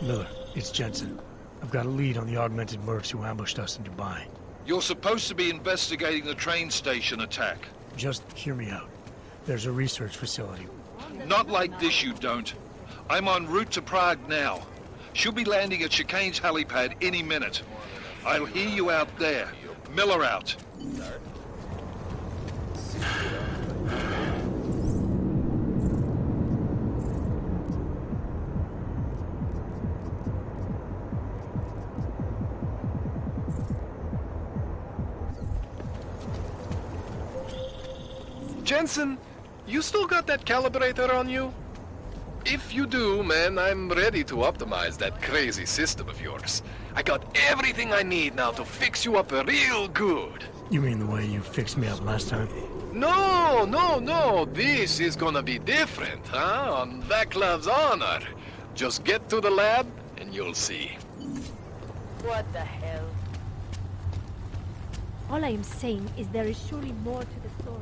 Miller, it's Jensen. I've got a lead on the augmented mercs who ambushed us in Dubai. You're supposed to be investigating the train station attack. Just hear me out. There's a research facility. Not like this, you don't. I'm en route to Prague now. She'll be landing at Chicane's helipad any minute. I'll hear you out there. Miller out. Jensen, you still got that calibrator on you? If you do, man, I'm ready to optimize that crazy system of yours. I got everything I need now to fix you up real good. You mean the way you fixed me up last time? No. This is gonna be different, huh? On Vaclav's honor. Just get to the lab, and you'll see. What the hell? All I am saying is there is surely more to the story.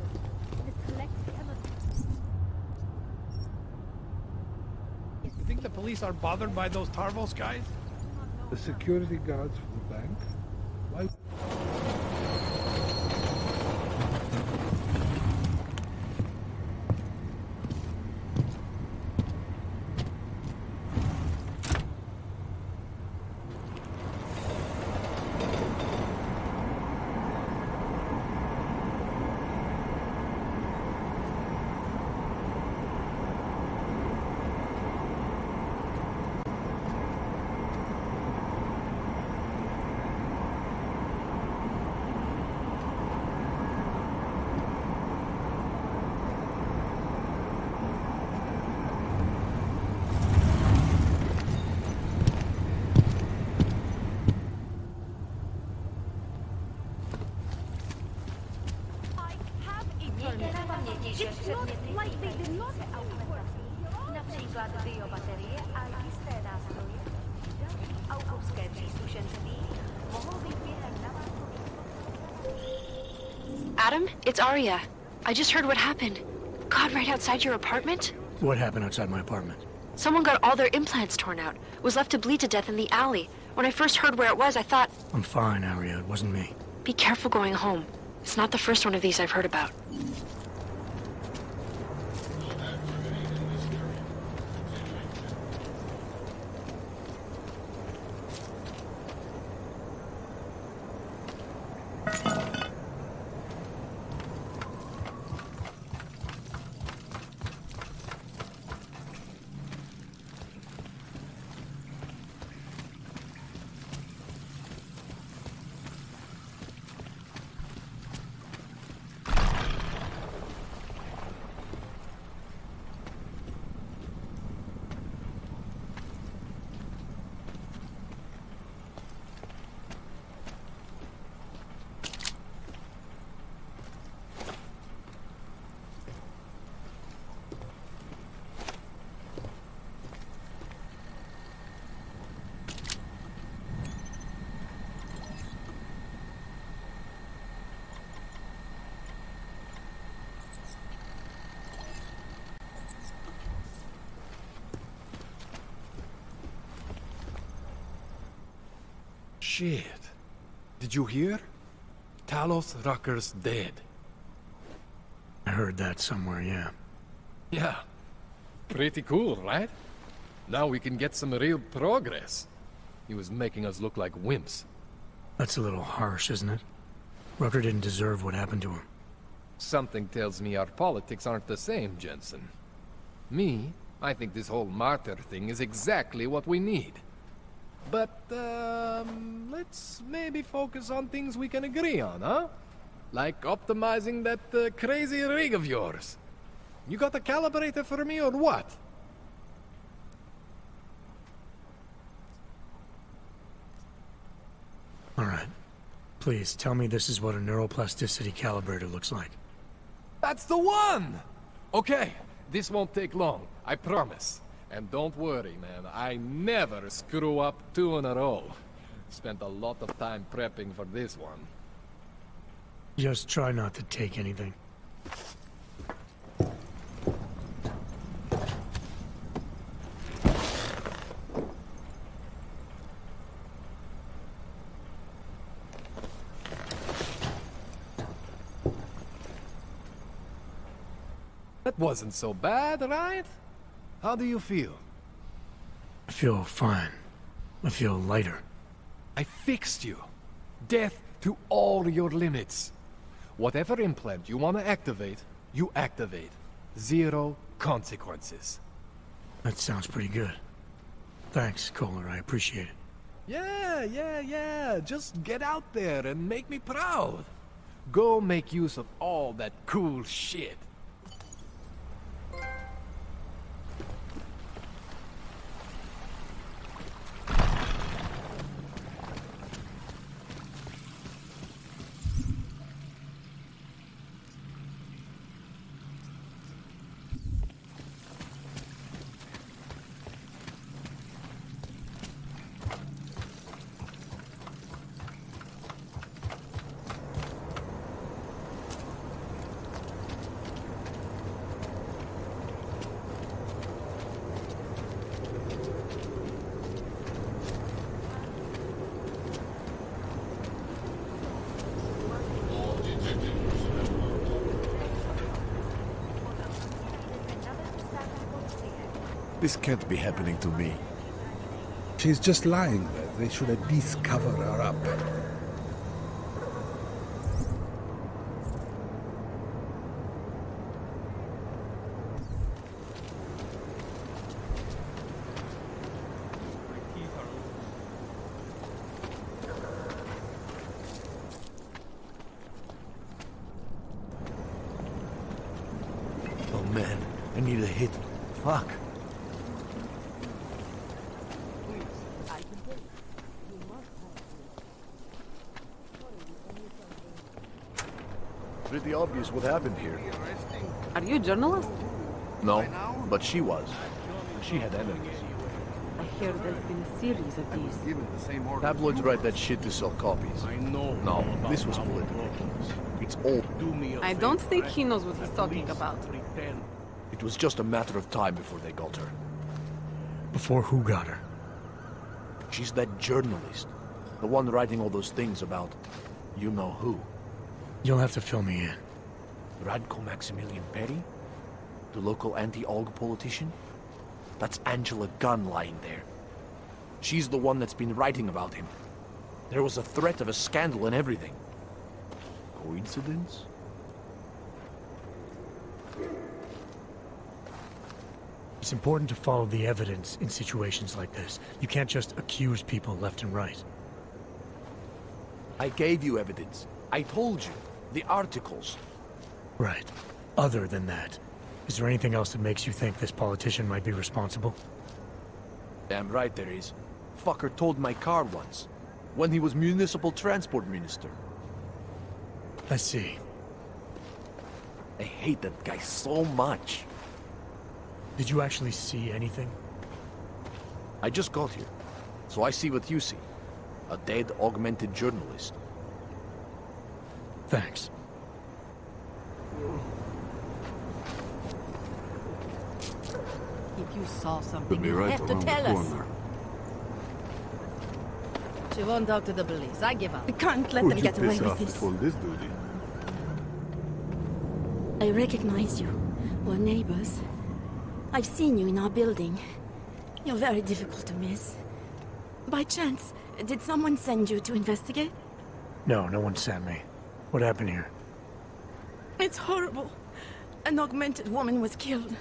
You think the police are bothered by those Tarvos guys? The security guards for the bank? Why? It's not like they did not outwork me. Například biobaterie a jisté nástroje. Autorské příslušenství mohou být během Adam, it's Arya. I just heard what happened. God, right outside your apartment? What happened outside my apartment? Someone got all their implants torn out. Was left to bleed to death in the alley. When I first heard where it was, I thought... I'm fine, Arya. It wasn't me. Be careful going home. It's not the first one of these I've heard about. Shit. Did you hear? Talos Rucker's dead. I heard that somewhere, yeah. Yeah. Pretty cool, right? Now we can get some real progress. He was making us look like wimps. That's a little harsh, isn't it? Rucker didn't deserve what happened to him. Something tells me our politics aren't the same, Jensen. Me, I think this whole martyr thing is exactly what we need. But, let's maybe focus on things we can agree on, huh? Like optimizing that crazy rig of yours. You got a calibrator for me or what? All right. Please, tell me this is what a neuroplasticity calibrator looks like. That's the one! Okay, this won't take long, I promise. And don't worry, man, I never screw up 2 in a row. Spent a lot of time prepping for this one. Just try not to take anything. That wasn't so bad, right? How do you feel? I feel fine. I feel lighter. I fixed you. Death to all your limits. Whatever implant you want to activate, you activate. 0 consequences. That sounds pretty good. Thanks, Kohler. I appreciate it. Yeah. Just get out there and make me proud. Go make use of all that cool shit. This can't be happening to me. She's just lying there. They should at least cover her up. Oh man, I need a hit. Fuck. Pretty obvious what happened here. Are you a journalist? No, but she was. She had enemies. I hear there's been a series of these. Tabloids write that shit to sell copies. No, this was political. It's old. I don't think he knows what he's talking about. It was just a matter of time before they got her. Before who got her? She's that journalist. The one writing all those things about you know who. You'll have to fill me in. Radko Maximilian Perry? The local anti-AUG politician? That's Angela Gunn lying there. She's the one that's been writing about him. There was a threat of a scandal and everything. Coincidence? It's important to follow the evidence in situations like this. You can't just accuse people left and right. I gave you evidence. I told you. The articles. Right. Other than that, is there anything else that makes you think this politician might be responsible? Damn right there is. Fucker towed my car once. When he was municipal transport minister. I see. I hate that guy so much. Did you actually see anything? I just got here. So I see what you see. A dead, augmented journalist. Thanks. If you saw something, Be you right have to around the tell us. corner. She won't talk to the police. I give up. We can't let them get away with this. This duty. I recognize you. We're neighbors. I've seen you in our building. You're very difficult to miss. By chance, did someone send you to investigate? No, no one sent me. What happened here? It's horrible. An augmented woman was killed,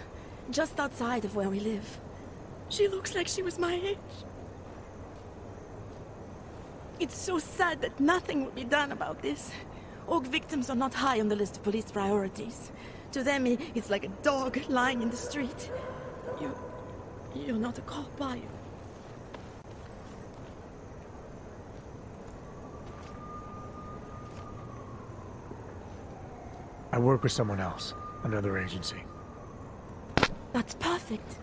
just outside of where we live. She looks like she was my age. It's so sad that nothing will be done about this. Org victims are not high on the list of police priorities. To them, it's like a dog lying in the street. You're not a cop, are you? I work with someone else, another agency. That's perfect.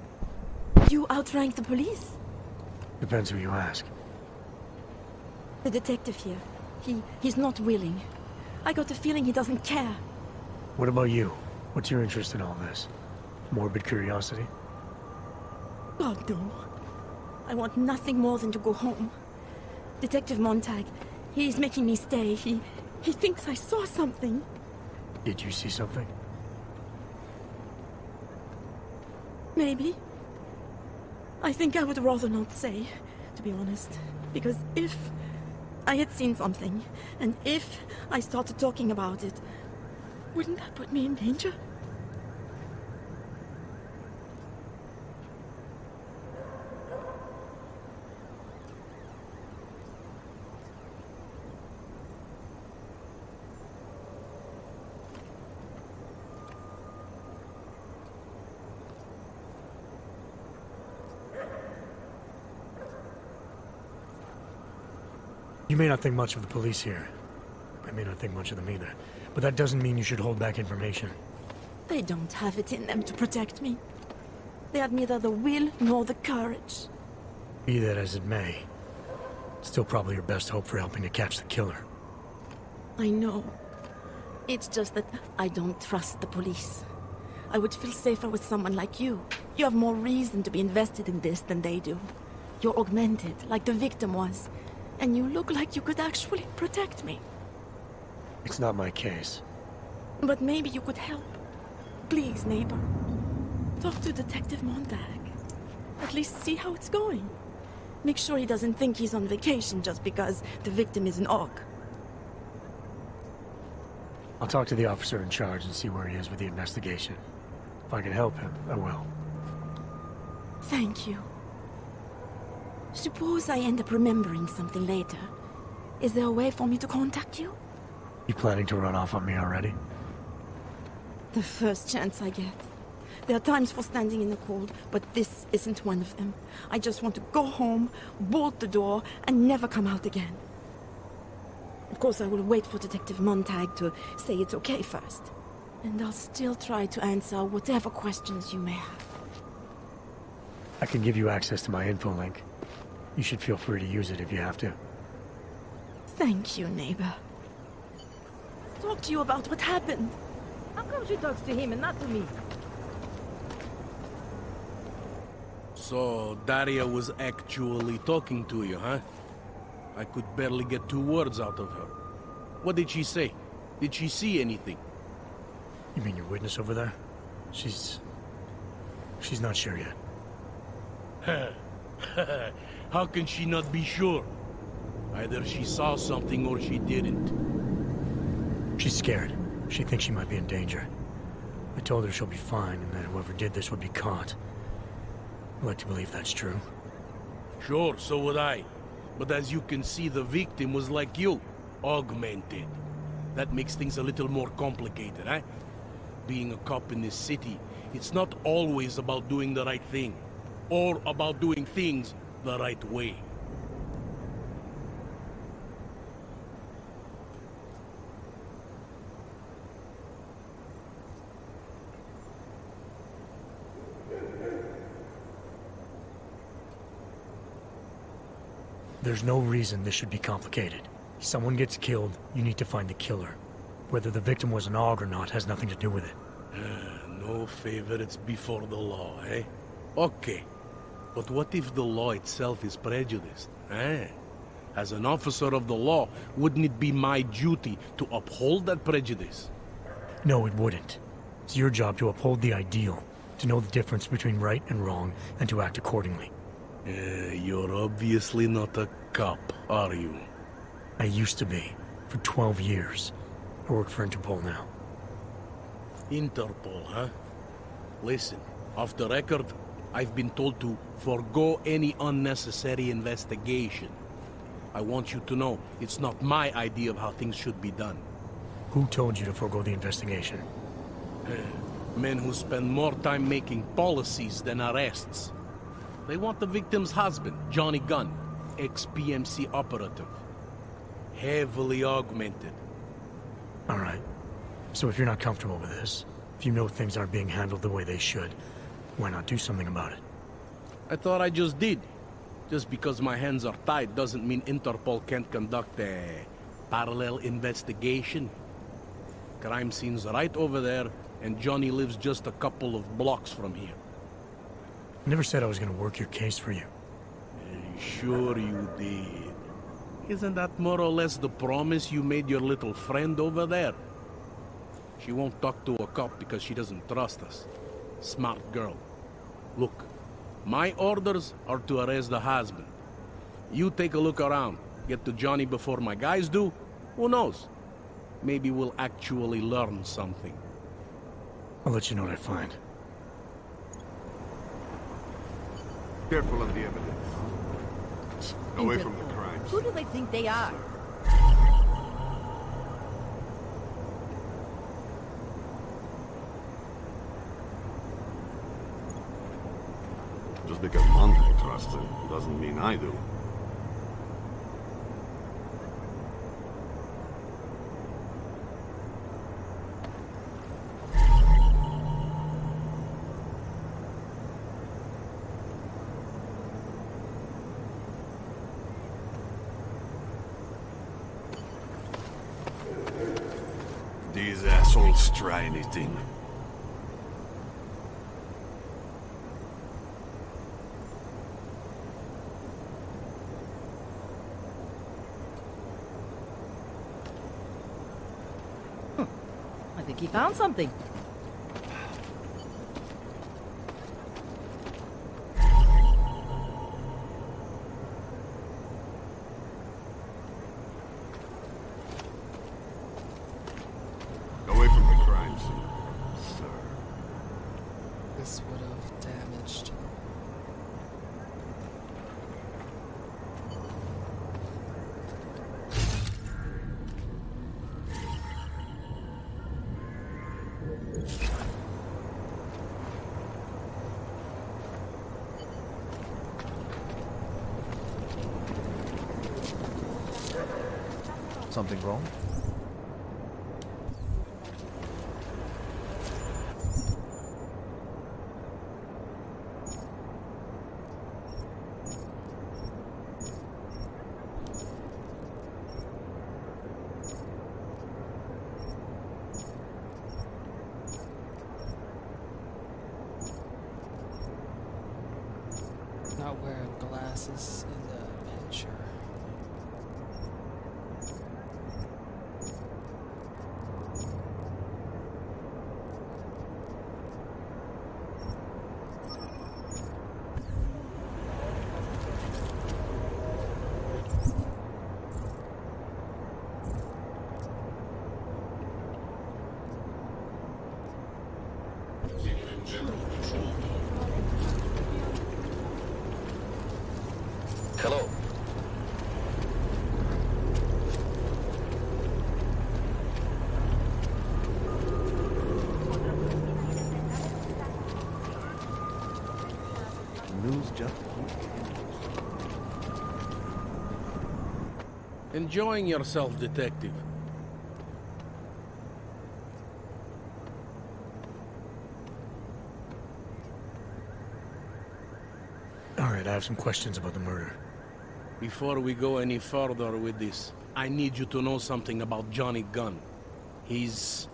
You outrank the police? Depends who you ask. The detective here. He's not willing. I got the feeling he doesn't care. What about you? What's your interest in all this? Morbid curiosity? God, no. I want nothing more than to go home. Detective Montag, he's making me stay. He thinks I saw something. Did you see something? Maybe. I think I would rather not say, to be honest. Because if I had seen something, and if I started talking about it, wouldn't that put me in danger? You may not think much of the police here. I may not think much of them either. But that doesn't mean you should hold back information. They don't have it in them to protect me. They had neither the will nor the courage. Be that as it may, still probably your best hope for helping to catch the killer. I know. It's just that I don't trust the police. I would feel safer with someone like you. You have more reason to be invested in this than they do. You're augmented, like the victim was. And you look like you could actually protect me. It's not my case. But maybe you could help. Please, neighbor. Talk to Detective Montag. At least see how it's going. Make sure he doesn't think he's on vacation just because the victim is an orc. I'll talk to the officer in charge and see where he is with the investigation. If I can help him, I will. Thank you. Suppose I end up remembering something later. Is there a way for me to contact you? You planning to run off on me already? The first chance I get. There are times for standing in the cold, but this isn't one of them. I just want to go home, bolt the door, and never come out again. Of course, I will wait for Detective Montag to say it's okay first. And I'll still try to answer whatever questions you may have. I can give you access to my info link. You should feel free to use it if you have to. Thank you, neighbor. Talk to you about what happened. How come she talks to him and not to me? So, Daria was actually talking to you, huh? I could barely get 2 words out of her. What did she say? Did she see anything? You mean your witness over there? She's not sure yet. How can she not be sure? Either she saw something or she didn't. She's scared. She thinks she might be in danger. I told her she'll be fine and that whoever did this would be caught. I'd like to believe that's true. Sure, so would I. But as you can see, the victim was like you, augmented. That makes things a little more complicated, eh? Being a cop in this city, it's not always about doing the right thing, or about doing things the right way. There's no reason this should be complicated. Someone gets killed, you need to find the killer. Whether the victim was an AUG or not has nothing to do with it. No favorites before the law, eh? Okay. But what if the law itself is prejudiced, eh? As an officer of the law, wouldn't it be my duty to uphold that prejudice? No, it wouldn't. It's your job to uphold the ideal, to know the difference between right and wrong, and to act accordingly. You're obviously not a cop, are you? I used to be, for 12 years. I work for Interpol now. Interpol, huh? Listen, off the record, I've been told to forego any unnecessary investigation. I want you to know it's not my idea of how things should be done. Who told you to forego the investigation? Men who spend more time making policies than arrests. They want the victim's husband, Johnny Gunn, ex-PMC operative. Heavily augmented. All right. So if you're not comfortable with this, if you know things aren't being handled the way they should, why not do something about it? I thought I just did. Just because my hands are tied doesn't mean Interpol can't conduct a parallel investigation. Crime scene's right over there, and Johnny lives just a couple of blocks from here. I never said I was gonna work your case for you. Sure you did. Isn't that more or less the promise you made your little friend over there? She won't talk to a cop because she doesn't trust us. Smart girl. Look, my orders are to arrest the husband. You take a look around. Get to Johnny before my guys do. Who knows? Maybe we'll actually learn something. I'll let you know what I find. Careful of the evidence. Away from the crimes. Who do they think they are? Just because Monte trusts him doesn't mean I do. These assholes try anything. I think he found something. Away from the crime scene, sir. This would have damaged. Something wrong? Not wearing glasses in the picture. Hello. News just Enjoying yourself, detective. All right, I have some questions about the murder. Before we go any further with this, I need you to know something about Johnny Gunn. He's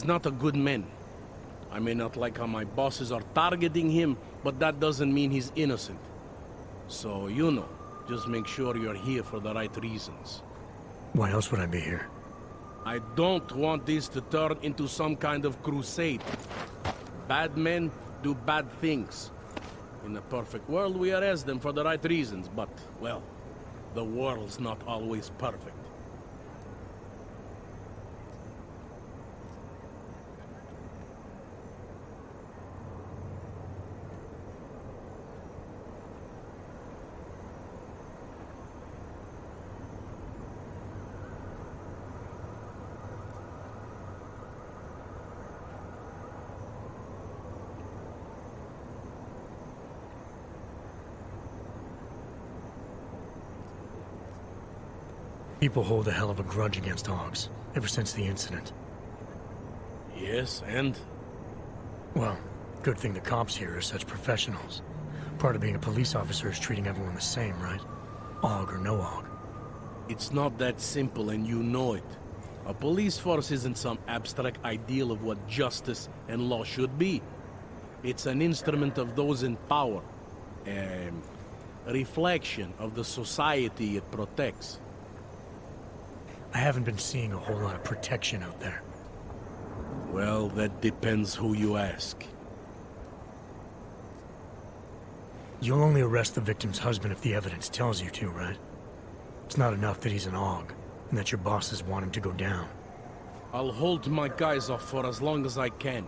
not a good man. I may not like how my bosses are targeting him, but that doesn't mean he's innocent. So, you know, just make sure you're here for the right reasons. Why else would I be here? I don't want this to turn into some kind of crusade. Bad men do bad things. In a perfect world, we arrest them for the right reasons, but, well, the world's not always perfect. People hold a hell of a grudge against Augs, ever since the incident. Yes, and? Well, good thing the cops here are such professionals. Part of being a police officer is treating everyone the same, right? Aug or no Aug. It's not that simple, and you know it. A police force isn't some abstract ideal of what justice and law should be. It's an instrument of those in power. A reflection of the society it protects. I haven't been seeing a whole lot of protection out there. Well, that depends who you ask. You'll only arrest the victim's husband if the evidence tells you to, right? It's not enough that he's an Aug, and that your bosses want him to go down. I'll hold my guys off for as long as I can.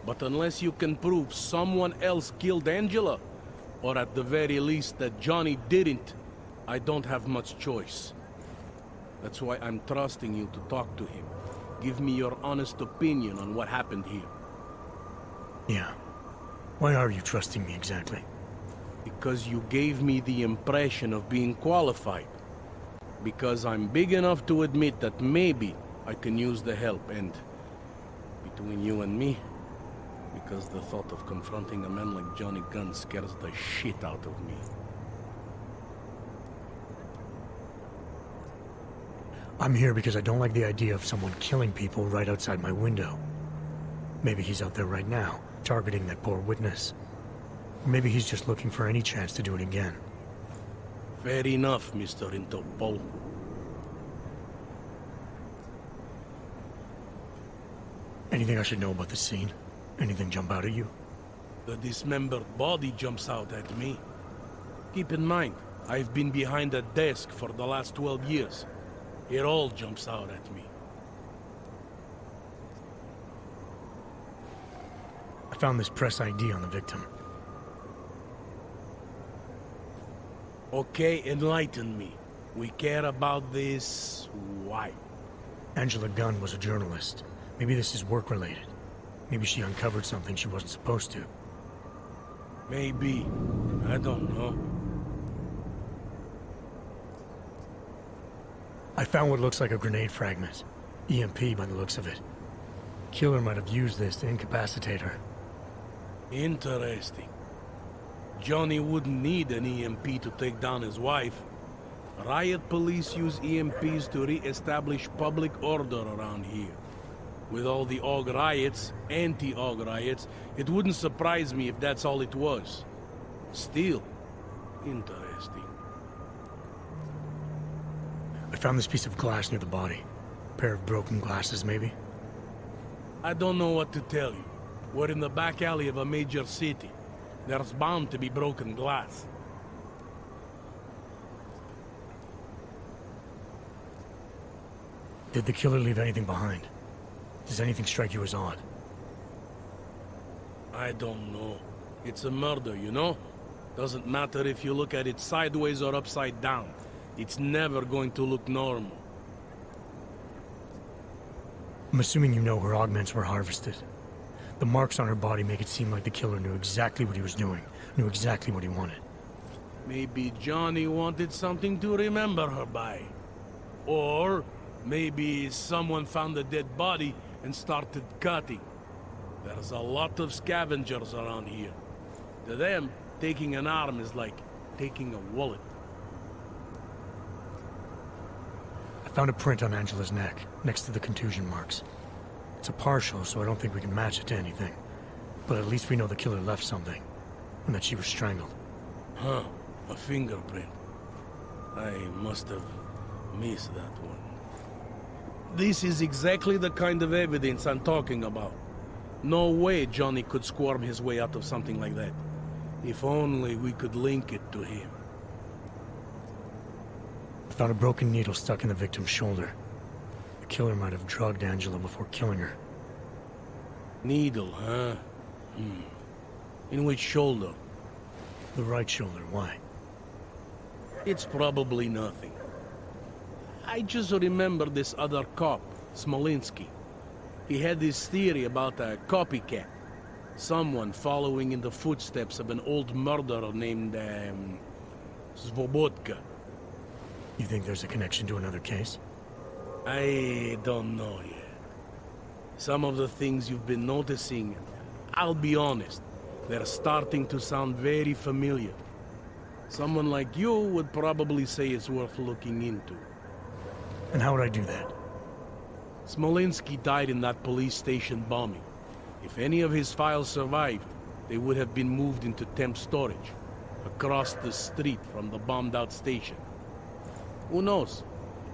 But unless you can prove someone else killed Angela, or at the very least that Johnny didn't, I don't have much choice. That's why I'm trusting you to talk to him. Give me your honest opinion on what happened here. Yeah. Why are you trusting me exactly? Because you gave me the impression of being qualified. Because I'm big enough to admit that maybe I can use the help, and between you and me, because the thought of confronting a man like Johnny Gunn scares the shit out of me. I'm here because I don't like the idea of someone killing people right outside my window. Maybe he's out there right now, targeting that poor witness. Or maybe he's just looking for any chance to do it again. Fair enough, Mr. Interpol. Anything I should know about the scene? Anything jump out at you? The dismembered body jumps out at me. Keep in mind, I've been behind a desk for the last 12 years. It all jumps out at me. I found this press ID on the victim. Okay, enlighten me. We care about this... why? Angela Gunn was a journalist. Maybe this is work-related. Maybe she uncovered something she wasn't supposed to. Maybe. I don't know. I found what looks like a grenade fragment. EMP by the looks of it. Killer might have used this to incapacitate her. Interesting. Johnny wouldn't need an EMP to take down his wife. Riot police use EMPs to re-establish public order around here. With all the Aug riots, anti-Aug riots, it wouldn't surprise me if that's all it was. Still, interesting. I found this piece of glass near the body. A pair of broken glasses, maybe? I don't know what to tell you. We're in the back alley of a major city. There's bound to be broken glass. Did the killer leave anything behind? Does anything strike you as odd? I don't know. It's a murder, you know? Doesn't matter if you look at it sideways or upside down. It's never going to look normal. I'm assuming you know her augments were harvested. The marks on her body make it seem like the killer knew exactly what he was doing, knew exactly what he wanted. Maybe Johnny wanted something to remember her by. Or maybe someone found a dead body and started cutting. There's a lot of scavengers around here. To them, taking an arm is like taking a wallet. I found a print on Angela's neck, next to the contusion marks. It's a partial, so I don't think we can match it to anything. But at least we know the killer left something, and that she was strangled. Huh, a fingerprint. I must have missed that one. This is exactly the kind of evidence I'm talking about. No way Johnny could squirm his way out of something like that. If only we could link it to him. I found a broken needle stuck in the victim's shoulder. The killer might have drugged Angela before killing her. Needle, huh? In which shoulder? The right shoulder, why? It's probably nothing. I just remember this other cop, Smolinski. He had this theory about a copycat. Someone following in the footsteps of an old murderer named, Svobodka. You think there's a connection to another case? I don't know yet. Some of the things you've been noticing, I'll be honest, they're starting to sound very familiar. Someone like you would probably say it's worth looking into. And how would I do that? Smolinski died in that police station bombing. If any of his files survived, they would have been moved into temp storage, across the street from the bombed-out station. Who knows?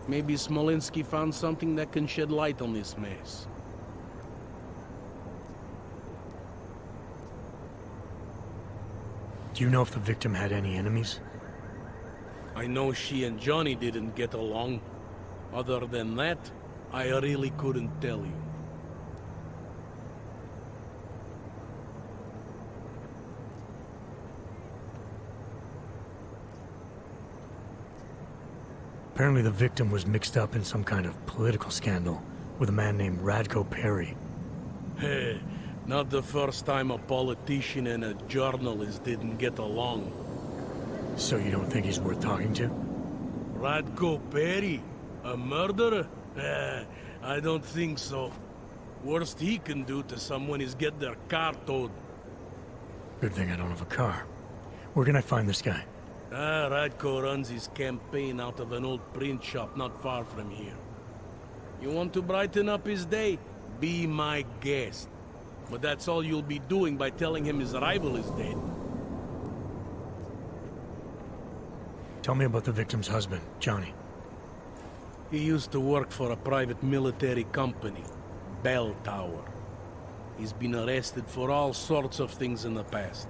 Maybe Smolinski found something that can shed light on this mess. Do you know if the victim had any enemies? I know she and Johnny didn't get along. Other than that, I really couldn't tell you. Apparently the victim was mixed up in some kind of political scandal with a man named Radko Perry. Hey, not the first time a politician and a journalist didn't get along. So you don't think he's worth talking to? Radko Perry? A murderer? I don't think so. Worst he can do to someone is get their car towed. Good thing I don't have a car. Where can I find this guy? Radko runs his campaign out of an old print shop not far from here. You want to brighten up his day? Be my guest. But that's all you'll be doing by telling him his rival is dead. Tell me about the victim's husband, Johnny. He used to work for a private military company, Bell Tower. He's been arrested for all sorts of things in the past.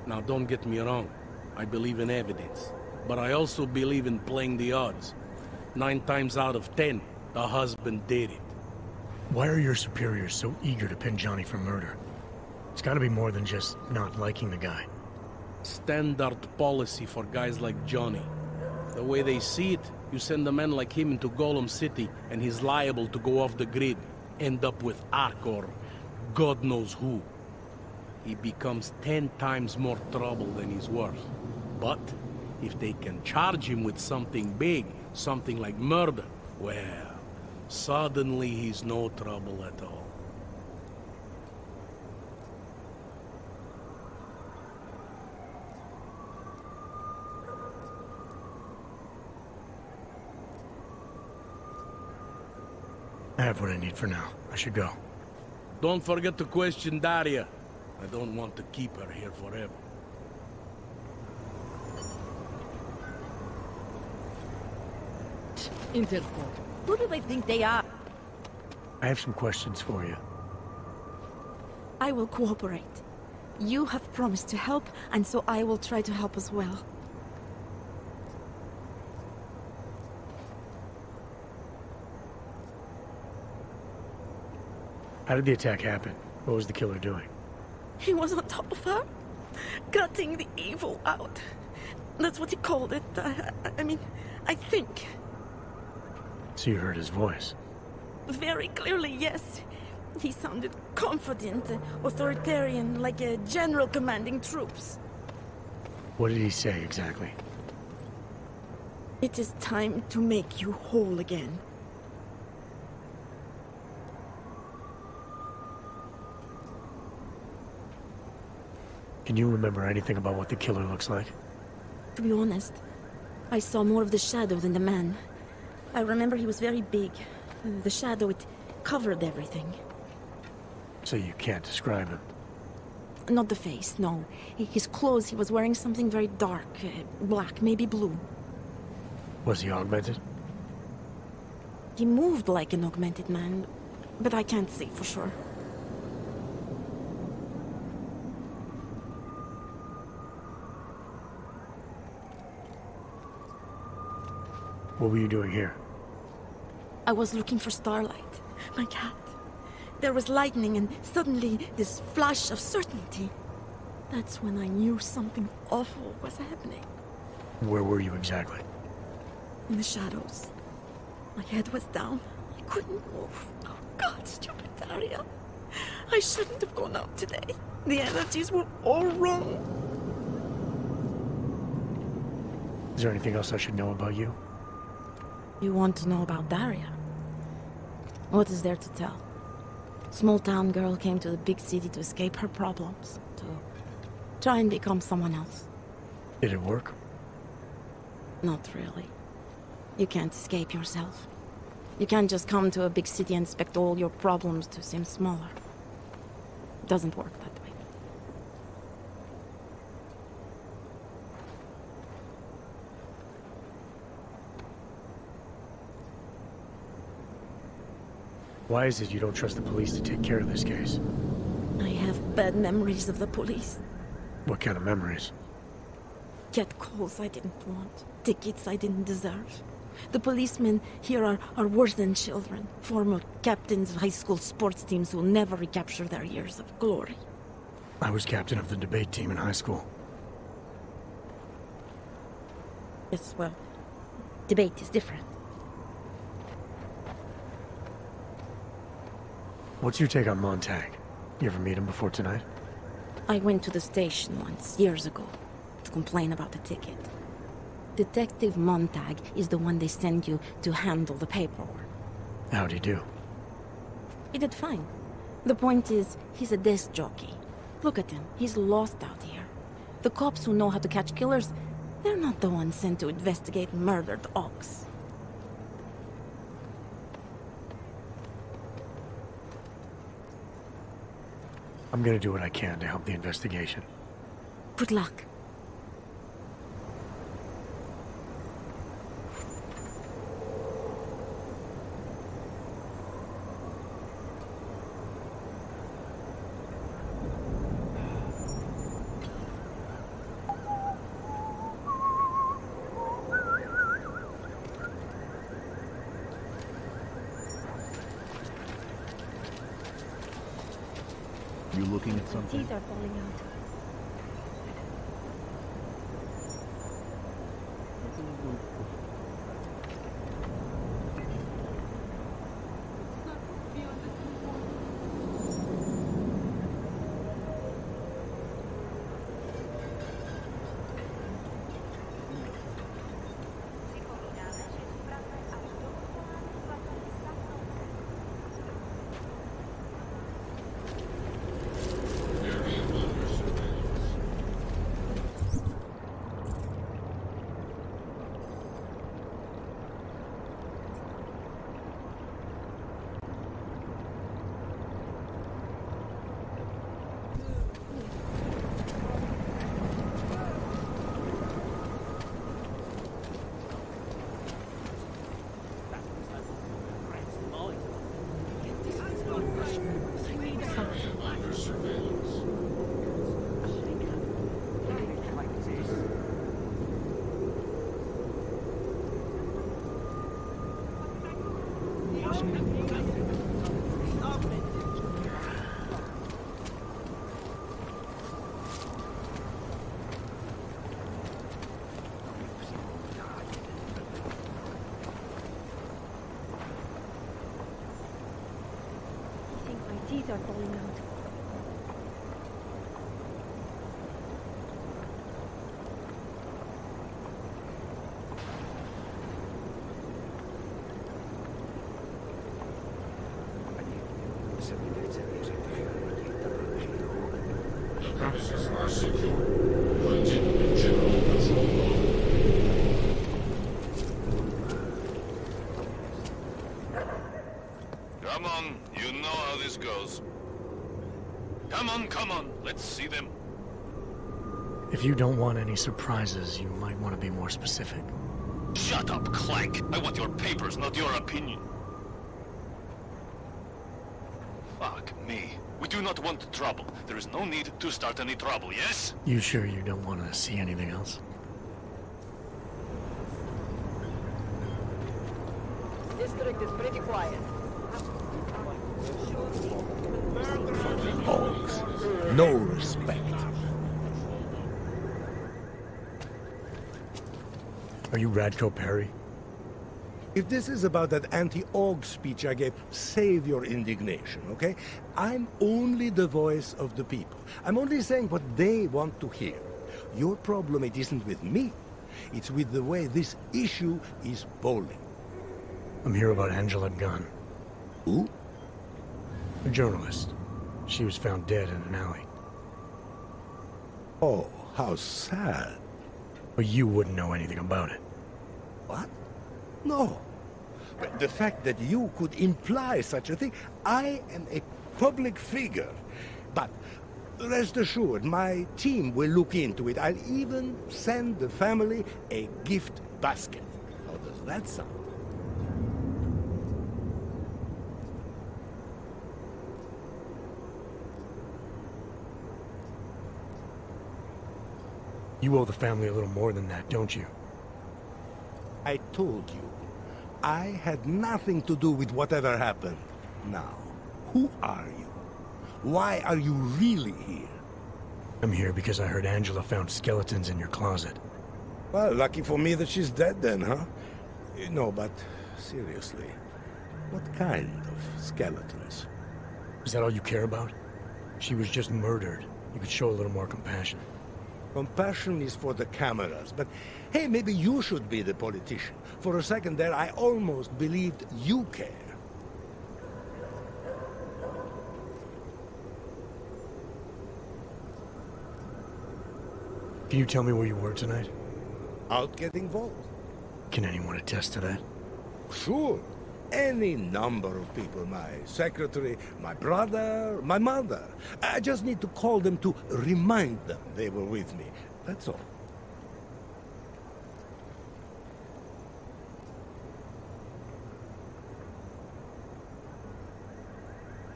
Now don't get me wrong, I believe in evidence. But I also believe in playing the odds. 9 times out of 10, the husband did it. Why are your superiors so eager to pin Johnny for murder? It's gotta be more than just not liking the guy. Standard policy for guys like Johnny. The way they see it, you send a man like him into Golem City, and he's liable to go off the grid, end up with Ark or God knows who. He becomes 10 times more trouble than he's worth. But if they can charge him with something big, something like murder, well, suddenly he's no trouble at all. I have what I need for now. I should go. Don't forget to question Daria. I don't want to keep her here forever. Interpol. Who do they think they are? I have some questions for you. I will cooperate. You have promised to help, and so I will try to help as well. How did the attack happen? What was the killer doing? He was on top of her, gutting the evil out. That's what he called it. I mean, I think. So you heard his voice? Very clearly, yes. He sounded confident, authoritarian, like a general commanding troops. What did he say exactly? It is time to make you whole again. Can you remember anything about what the killer looks like? To be honest, I saw more of the shadow than the man. I remember he was very big. The shadow, it covered everything. So you can't describe him? Not the face, no. His clothes, he was wearing something very dark, black, maybe blue. Was he augmented? He moved like an augmented man, but I can't say for sure. What were you doing here? I was looking for Starlight, my cat. There was lightning and suddenly this flash of certainty. That's when I knew something awful was happening. Where were you exactly? In the shadows. My head was down. I couldn't move. Oh God, stupid Daria. I shouldn't have gone out today. The energies were all wrong. Is there anything else I should know about you? You want to know about Daria? What is there to tell? Small town girl came to the big city to escape her problems, to try and become someone else. Did it work? Not really. You can't escape yourself. You can't just come to a big city and expect all your problems to seem smaller. It doesn't work that way. Why is it you don't trust the police to take care of this case? I have bad memories of the police. What kind of memories? Get calls I didn't want. Tickets I didn't deserve. The policemen here are worse than children. Former captains of high school sports teams who will never recapture their years of glory. I was captain of the debate team in high school. Yes, well, debate is different. What's your take on Montag? You ever meet him before tonight? I went to the station once, years ago, to complain about the ticket. Detective Montag is the one they send you to handle the paperwork. How'd he do? He did fine. The point is, he's a desk jockey. Look at him, he's lost out here. The cops who know how to catch killers, they're not the ones sent to investigate murdered ox. I'm gonna do what I can to help the investigation. Good luck. You looking at something? Teeth are falling out. Teeth are falling out. Premises are secure. Continue general control mode. Come on, you know how this goes. Come on, let's see them. If you don't want any surprises, you might want to be more specific. Shut up, Clank. I want your papers, not your opinion. Fuck me. We do not want trouble. There is no need to start any trouble, yes? You sure you don't want to see anything else? District is pretty quiet. Hogs. No respect. Are you Radko Perry? If this is about that anti-AUG speech I gave, save your indignation, okay? I'm only the voice of the people. I'm only saying what they want to hear. Your problem, it isn't with me. It's with the way this issue is bowling. I'm here about Angela Gunn. Who? A journalist. She was found dead in an alley. Oh, how sad. But you wouldn't know anything about it. What? No. But the fact that you could imply such a thing, I am a public figure. But rest assured, my team will look into it. I'll even send the family a gift basket. How does that sound? You owe the family a little more than that, don't you? I told you, I had nothing to do with whatever happened. Now, who are you? Why are you really here? I'm here because I heard Angela found skeletons in your closet. Well, lucky for me that she's dead then, huh? No, but seriously, what kind of skeletons? Is that all you care about? She was just murdered. You could show a little more compassion. Compassion is for the cameras, but hey, maybe you should be the politician. For a second there, I almost believed you care. Can you tell me where you were tonight? Out getting involved. Can anyone attest to that? Sure. Any number of people. My secretary, my brother, my mother. I just need to call them to remind them they were with me. That's all.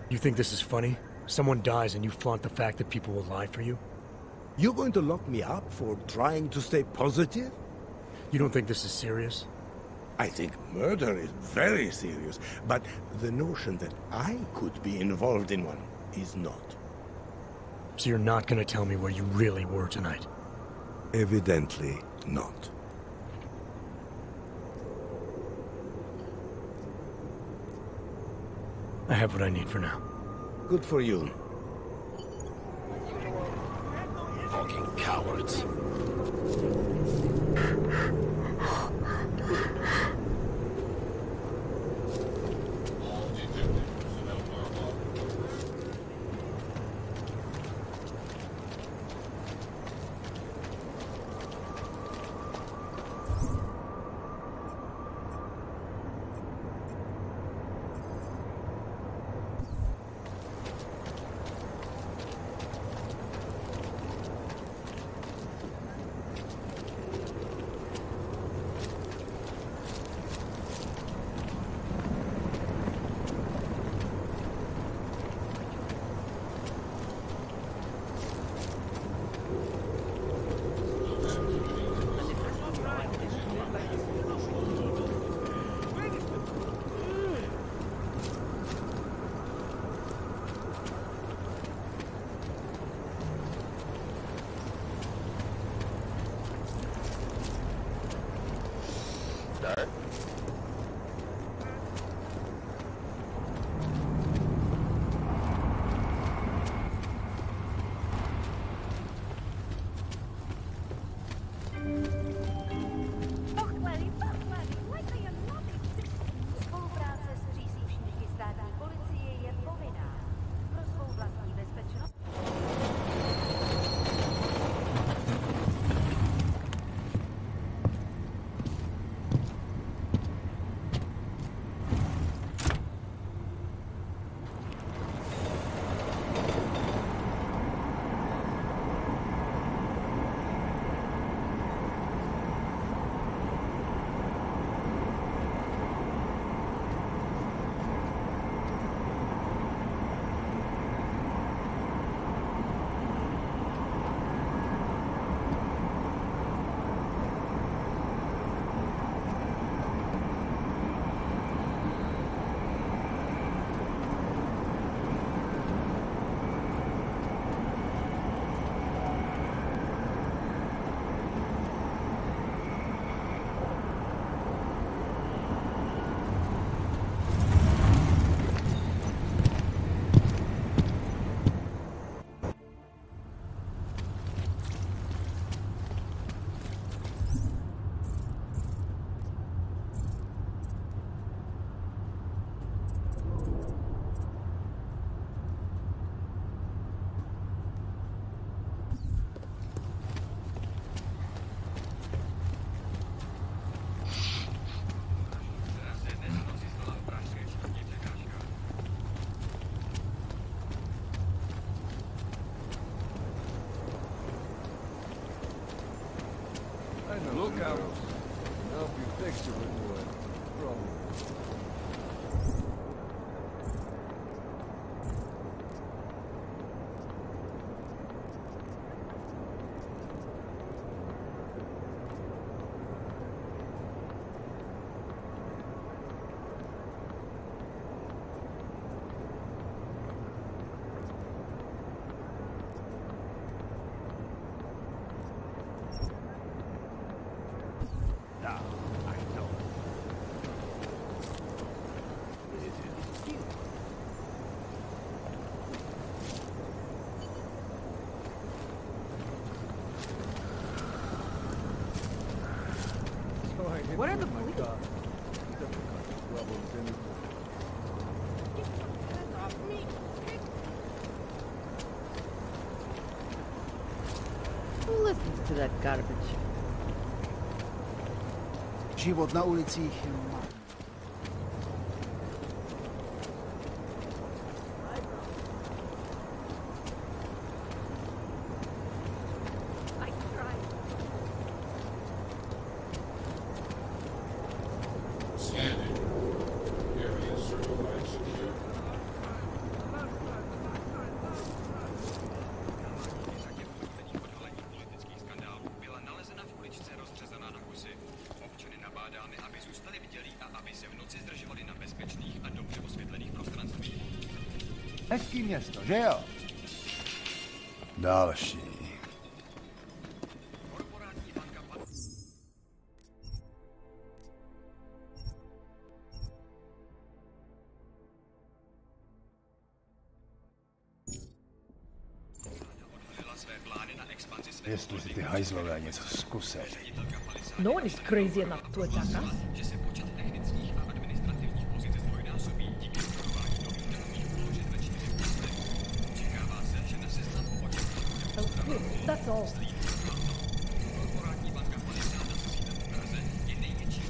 You think this is funny? Someone dies and you flaunt the fact that people will lie for you? You're going to lock me up for trying to stay positive? You don't think this is serious? I think murder is very serious, but the notion that I could be involved in one is not. So you're not going to tell me where you really were tonight? Evidently not. I have what I need for now. Good for you. Fucking cowards. that garbage. Život na ulicích je Scanning. Area certified secure. hezký město, že jo? Další. Jestli si ty hajzlové něco zkusili. No one is crazy enough to attack us. That's all.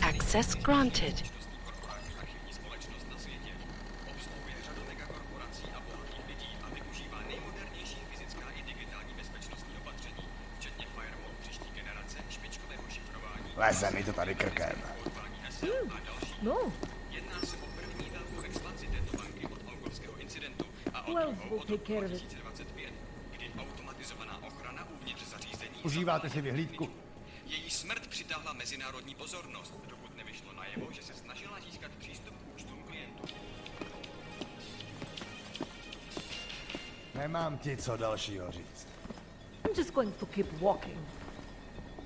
Access granted. Leze mi to tady krkem. No. Who else will take care of it? Užíváte si vyhlídku? Její smrt přitáhla mezinárodní pozornost, dokud nevyšlo najevo, že se snažila získat přístup k účtům klientů. Nemám ti co dalšího říct. I'm just going to keep walking.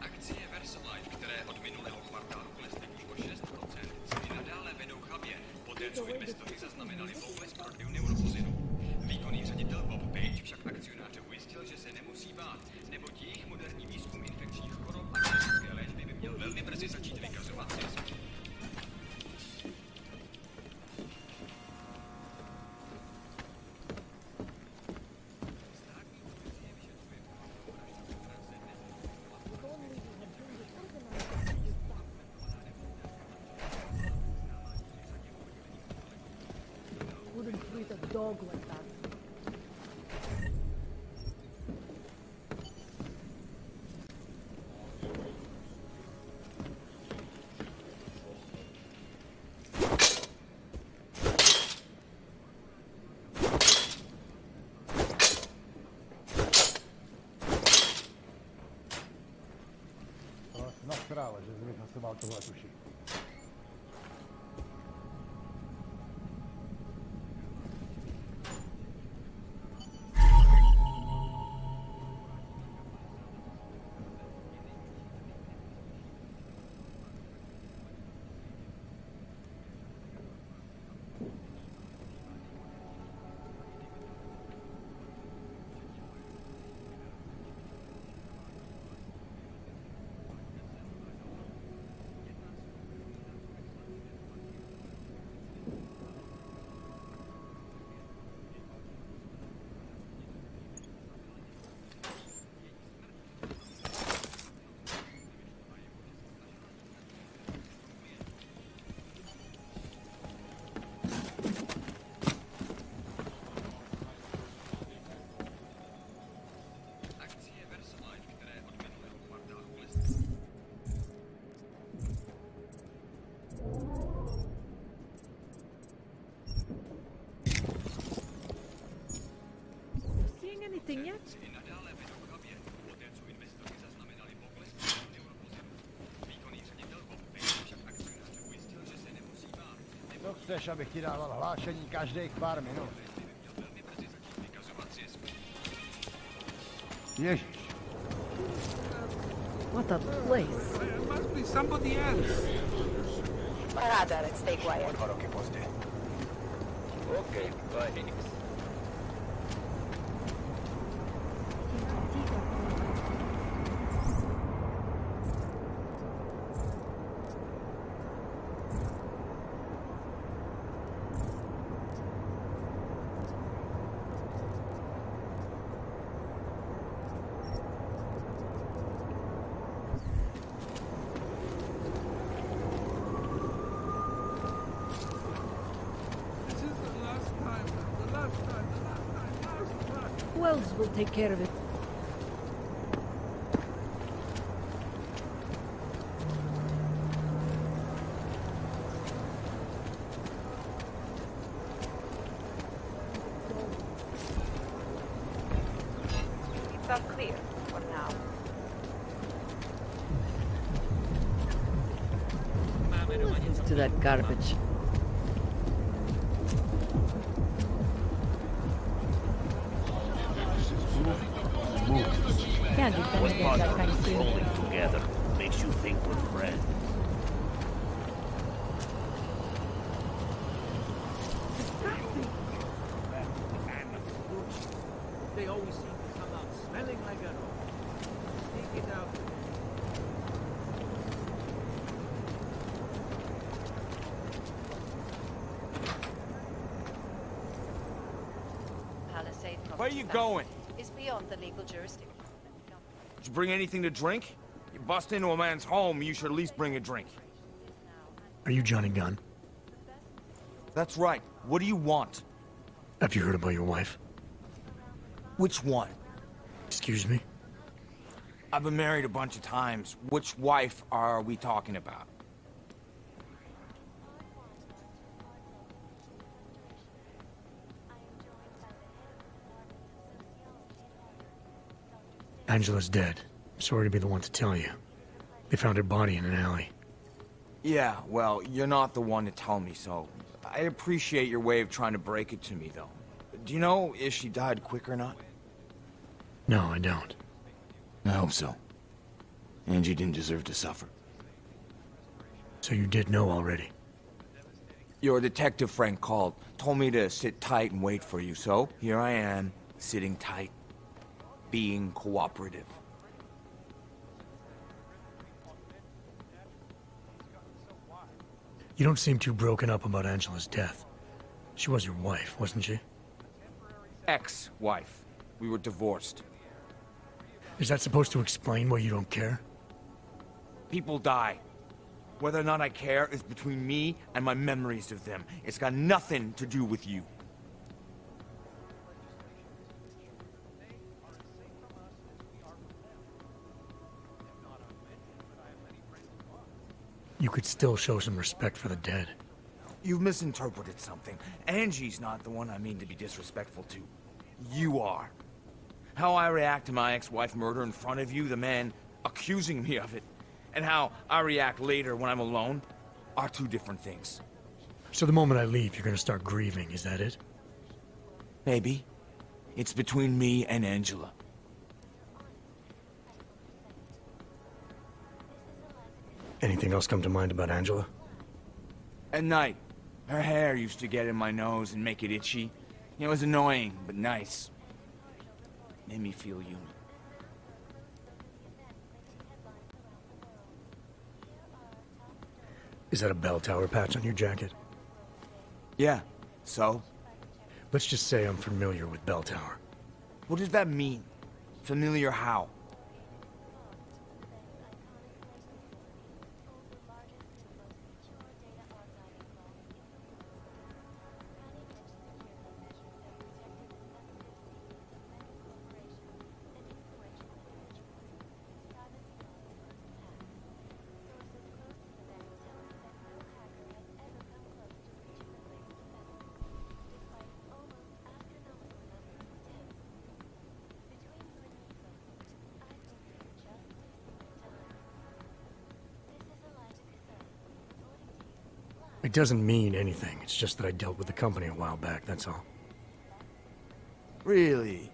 Akcie VersaLife, které od minulého kvartálu klesly už o 6%, se i nadále vedou chabě, poté co investoři zaznamenali pokles prodejů neuropozinů. Výkonný ředitel Bob Page však akcionáře ujistil, že se nemusí bát, neboť jejich moderní výzkum infekčních chorob a klinické léčby by měl velmi brzy začít vykazovat zisk. Wouldn't treat a dog like that. Nasrále, že jsi vyhasoval tohle tuši. Anything yet? Co chceš, abych ti dával hlášení každých pár minut? Ježiš. What a place. It must be somebody else. Parada, let's stay quiet. 2 roky pozdě. Okay, bye Phoenix. Wells will take care of it. It's all clear for now. Who listens to that garbage? Can't defend What against part that kind of of thing. rolling together makes you think we're friends? They always seem to come out smelling like a Take it out. Palisade Where are you going? is beyond the legal jurisdiction. Did you bring anything to drink? You bust into a man's home, you should at least bring a drink. Are you Johnny Gunn? That's right. What do you want? Have you heard about your wife? Which one? Excuse me? I've been married a bunch of times. Which wife are we talking about? Angela's dead. Sorry to be the one to tell you. They found her body in an alley. Yeah, well, you're not the one to tell me, so I appreciate your way of trying to break it to me, though. Do you know if she died quick or not? No, I don't. I hope so. Angie didn't deserve to suffer. So you did know already? Your detective friend called, told me to sit tight and wait for you, so here I am, sitting tight, being cooperative. You don't seem too broken up about Angela's death. She was your wife, wasn't she? Ex-wife. We were divorced. Is that supposed to explain why you don't care? People die. Whether or not I care is between me and my memories of them. It's got nothing to do with you. You could still show some respect for the dead. You've misinterpreted something. Angie's not the one I mean to be disrespectful to. You are. How I react to my ex-wife murder in front of you, the man accusing me of it, and how I react later when I'm alone, are two different things. So the moment I leave, you're gonna start grieving, is that it? Maybe. It's between me and Angela. Anything else come to mind about Angela? At night, her hair used to get in my nose and make it itchy. It was annoying, but nice. Made me feel human. Is that a bell tower patch on your jacket? Yeah, so? Let's just say I'm familiar with bell tower. What does that mean? Familiar how? It doesn't mean anything. It's just that I dealt with the company a while back, that's all. Really?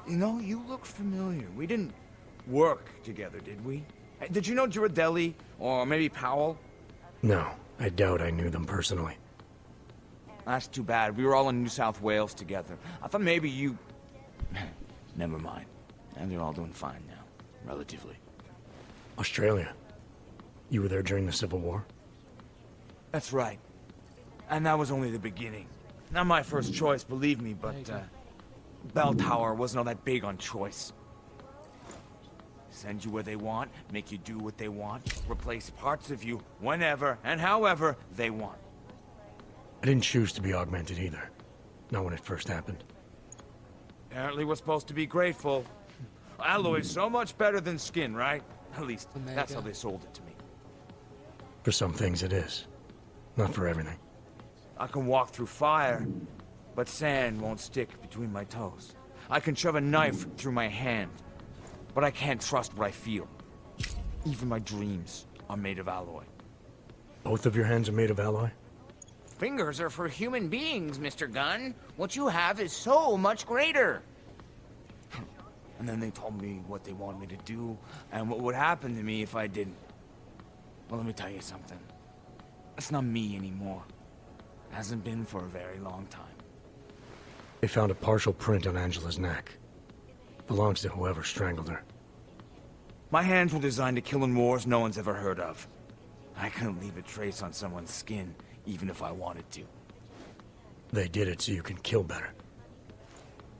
You know, you look familiar. We didn't work together, did we? Did you know Girardelli? Or maybe Powell? No, I doubt I knew them personally. That's too bad. We were all in New South Wales together. I thought maybe you... Never mind. And they're all doing fine now. Relatively. Australia. You were there during the Civil War? That's right. And that was only the beginning. Not my first choice, believe me, but, Bell Tower wasn't all that big on choice. Send you where they want, make you do what they want, replace parts of you whenever and however they want. I didn't choose to be augmented either. Not when it first happened. Apparently we're supposed to be grateful. Alloy's so much better than skin, right? At least, that's how they sold it to me. For some things it is. Not for everything. I can walk through fire, but sand won't stick between my toes. I can shove a knife through my hand, but I can't trust what I feel. Even my dreams are made of alloy. Both of your hands are made of alloy? Fingers are for human beings, Mr. Gunn. What you have is so much greater. And then they told me what they wanted me to do, and what would happen to me if I didn't. Well, let me tell you something. It's not me anymore. Hasn't been for a very long time. They found a partial print on Angela's neck. Belongs to whoever strangled her. My hands were designed to kill in wars no one's ever heard of. I couldn't leave a trace on someone's skin, even if I wanted to. They did it so you can kill better.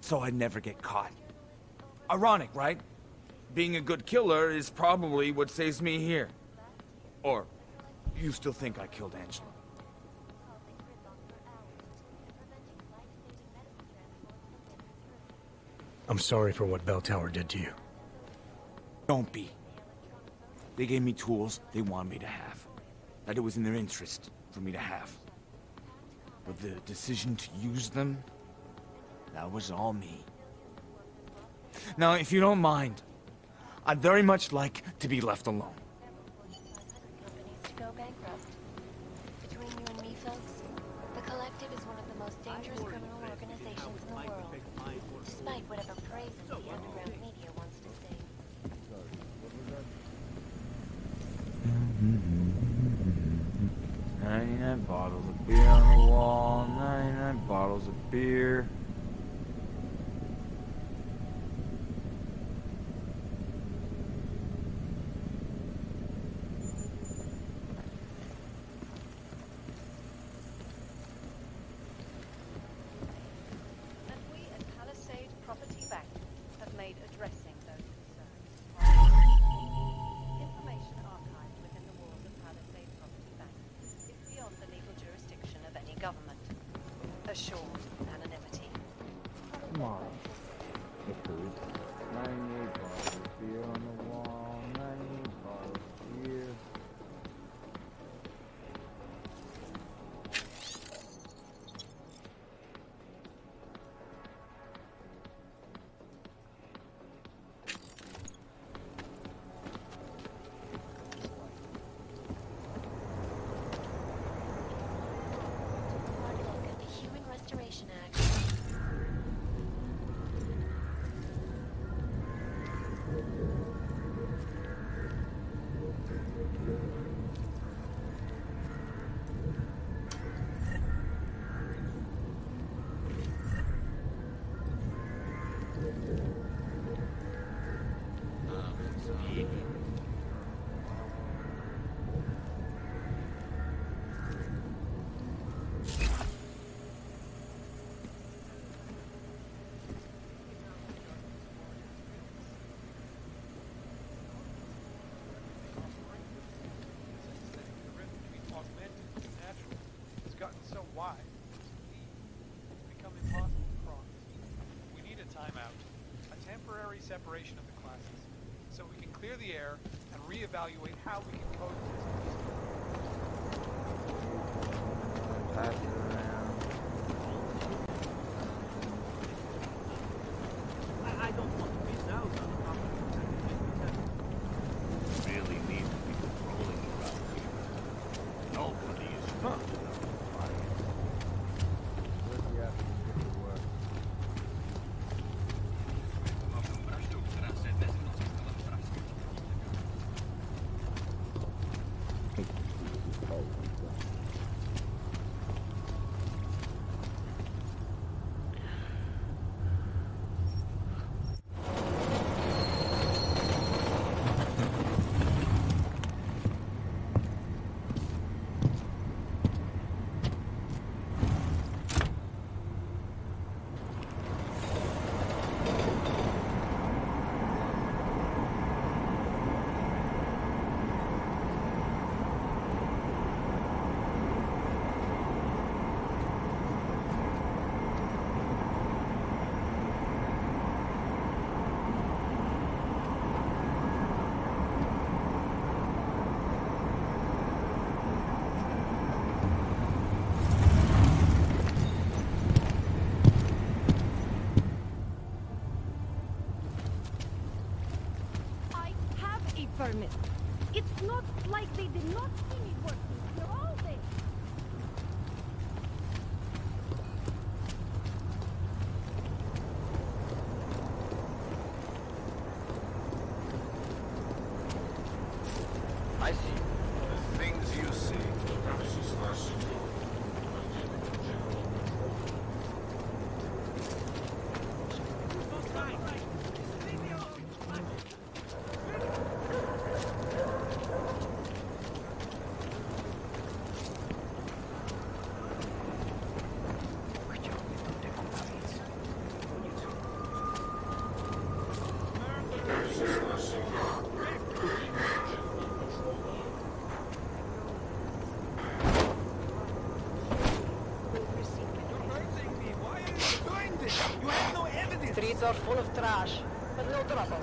So I'd never get caught. Ironic, right? Being a good killer is probably what saves me here. Or, you still think I killed Angela? I'm sorry for what Bell Tower did to you. Don't be. They gave me tools they wanted me to have. That it was in their interest for me to have. But the decision to use them, that was all me. Now, if you don't mind, I'd very much like to be left alone. Companies to go bankrupt. Between you and me, folks, the Collective is one of the most dangerous criminal organizations in the world. Despite whatever praises the underground media wants to sing. 99 bottles of beer on the wall, 99 bottles of beer. And we at Palisade Property Bank have made addressing those concerns. Information archived within the walls of Palisade Property Bank is beyond the legal jurisdiction of any government. Assured anonymity. Come on. The food. 98 bottles of beer on the wall, 98 bottles of beer. Look at the Human Restoration Act. It's gotten so wide. It's become impossible to cross. We need a timeout, a temporary separation of the classes, so we can clear the air and reevaluate how we can coexist. Pass it around. I don't want to miss out on the opportunity. Really need to be patrolling around here. Nobody is fun. Streets are full of trash, but no trouble.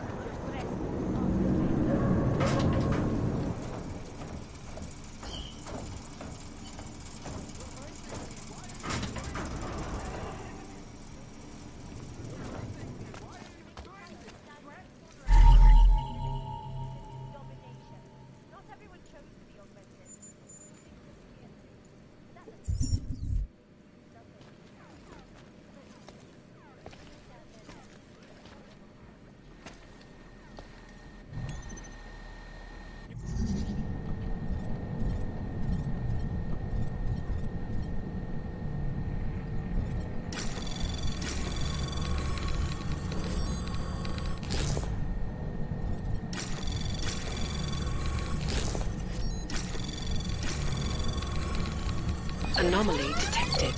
Anomaly detected.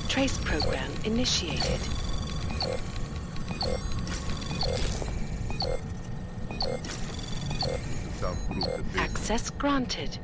Trace program initiated. Access granted.